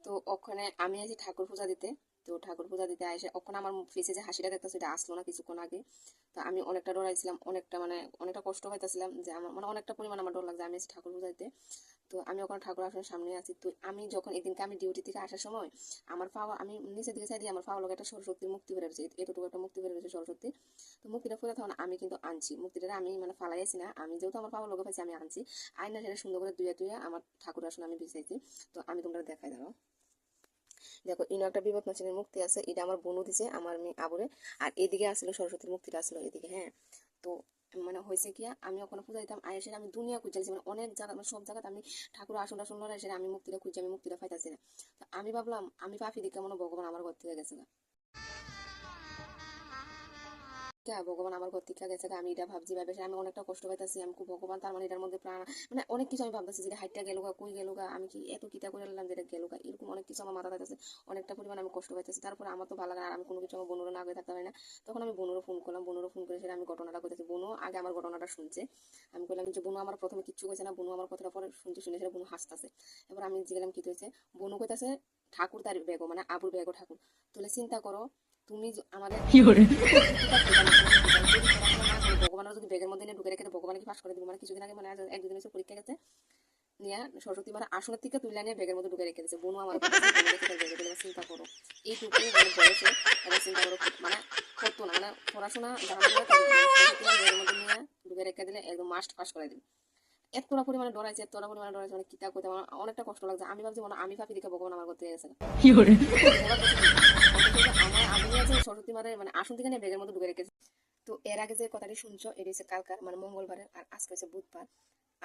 তো ওখানে আমি আছি ঠাকুর পূজা দিতে। তো ঠাকুর পূজা দিতে আসে ওখানে আমার ফেসে যে হাসিটা দেখতেছে এটা আসলো না কিছুক্ষণ আগে। তো আমি অনেকটা ডরাইছিলাম, অনেকটা মানে অনেকটা কষ্ট পাইতেছিলাম যে আমার মানে অনেকটা পরিমাণ আমার ডর লাগছে। আমি আছি ঠাকুর পূজা দিতে। তো আমি ওখানে ঠাকুর আসনের সামনে আছি। তো আমি যখন এদিনকে আমি ডিউটি থেকে আসার সময় আমার পাওয়া আমি নিচের দিকে চাই দিয়ে আমার পাওয়া লোক একটা সরস্বতীর মুক্তি বের হয়েছে, এতটুকু একটা মুক্তি বের হয়েছে সরস্বতী। তো মুক্তিটা ফুলে তখন আমি কিন্তু আনছি মুক্তিটা, আমি মানে ফালাইছি না, আমি যেহেতু আমার পাওয়া লোক পাইছি আমি আনছি। আইনা সেটা সুন্দর করে ধুয়ে ধুয়ে আমার ঠাকুর আসনে আমি বিছাইছি। তো আমি তোমরা দেখাই দাও। দেখো ইনো একটা বিপদ নাচিনের মুক্তি আছে, এটা আমার বোনও দিছে আমার মেয়ে আবুরে। আর এদিকে আসলে সরস্বতীর মুক্তিটা আসলো এদিকে, হ্যাঁ। তো মানে হয়েছে কি আমি ওখানে পূজা দিতাম আয়েসে আমি দুনিয়া খুঁজছি, মানে অনেক জায়গা মানে সব জায়গাতে আমি ঠাকুর আসন টাসন লড়াই সেটা আমি মুক্তিটা খুঁজছি, আমি মুক্তিটা পাইতাছি না। তো আমি ভাবলাম আমি পাপি দিকে মনে ভগবান আমার ঘর থেকে গেছে না, ভগবান আমার ঘর থেকে গেছে। আমি এটা ভাবছি ভাবে আমি অনেকটা কষ্ট পাইতেছি, আমি খুব ভগবান তার মানে এটার মধ্যে প্রাণ মানে অনেক কিছু আমি ভাবতেছি যেটা হাইটটা গেল গা কই গেল গা, আমি কি এত কিতা করে নিলাম যেটা গেল গা, এরকম অনেক কিছু আমার মাথা পাইতেছে, অনেকটা পরিমাণ আমি কষ্ট পাইতেছি। তারপরে আমার তো ভালো লাগে আর আমি কোনো কিছু আমার বোনেরও না আগে থাকতে পারি না। তখন আমি বোনেরও ফোন করলাম, বোনেরও ফোন করে সেটা আমি ঘটনাটা করতেছি। বোনও আগে আমার ঘটনাটা শুনছে। আমি বললাম যে বোনও আমার প্রথমে কিচ্ছু কইছে না, বোনও আমার কথাটা পরে শুনতে শুনে সেটা বোনও হাসতেছে। এবার আমি জিজ্ঞাসা কি হয়েছে, বোনও কইতাছে ঠাকুর তার বেগো মানে আবুর বেগো ঠাকুর। তাহলে চিন্তা করো তুমি আমাদের ভগবানের যদি ব্যাগের মধ্যে ঢুকে রেখে ভগবানকে ফাঁস করে দিব, মানে কিছুদিন আগে মানে এক দুদিন এসে পরীক্ষা গেছে নিয়ে সরস্বতী মানে আসনের থেকে তুলে নিয়ে ব্যাগের মধ্যে ঢুকে রেখে দিয়েছে। বোনও আমার চিন্তা করো এইটুকু মানে বয়সে, এবার চিন্তা করো মানে করতো না মানে পড়াশোনা যারা ব্যাগের মধ্যে নিয়ে ঢুকে রেখে দিলে একদম মাস্ট পাস করে দিবে। এতটা পরিমাণে ডরাইছে এতটা পরিমাণে ডরাইছে মানে কিতা করতে আমার অনেকটা কষ্ট লাগছে। আমি ভাবছি মানে আমি ভাবি দেখে ভগবান আমার করতে গেছে আমি আছে সরস্বতী মাদের মানে আসন থেকে নিয়ে ব্যাগের মধ্যে ঢুকে রেখেছি। তো এর আগে যে কথাটি শুনছো এটা হচ্ছে কালকার মানে মঙ্গলবারের, আর আজকে হচ্ছে বুধবার।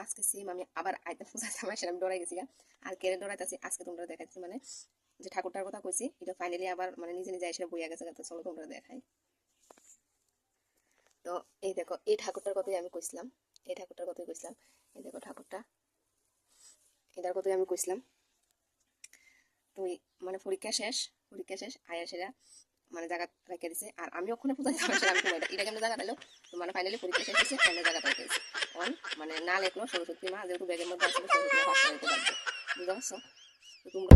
আজকে সেম আমি আবার আইতে পূজাতে আমার সেরকম ডরাই গেছি আর কেড়ে ডরাইতেছি আজকে তোমরা দেখাচ্ছি মানে যে ঠাকুরটার কথা কইছি এটা ফাইনালি আবার মানে নিজে নিজে এসে বইয়া গেছে। তো চলো তোমরা দেখাই। তো এই দেখো এই ঠাকুরটার কথাই আমি কইছিলাম, এই ঠাকুরটার কথাই কইছিলাম। এই দেখো ঠাকুরটা, এটার কথাই আমি কইছিলাম। তুই মানে পরীক্ষা শেষ আয়া সেরা মানে জায়গা রেখে দিছে আর আমি ওখানে পূজা দিতে আমি তোমার এটা কেমন জায়গা পেলো। তো মানে ফাইনালি পরীক্ষা শেষ হয়েছে কেন জায়গাটা রেখে দিছে অন মানে না লেখলো সরস্বতী মা যেহেতু ব্যাগের মধ্যে আসলে সরস্বতী মা ভাষা দিতে পারবে, বুঝতে পারছো? তো তোমরা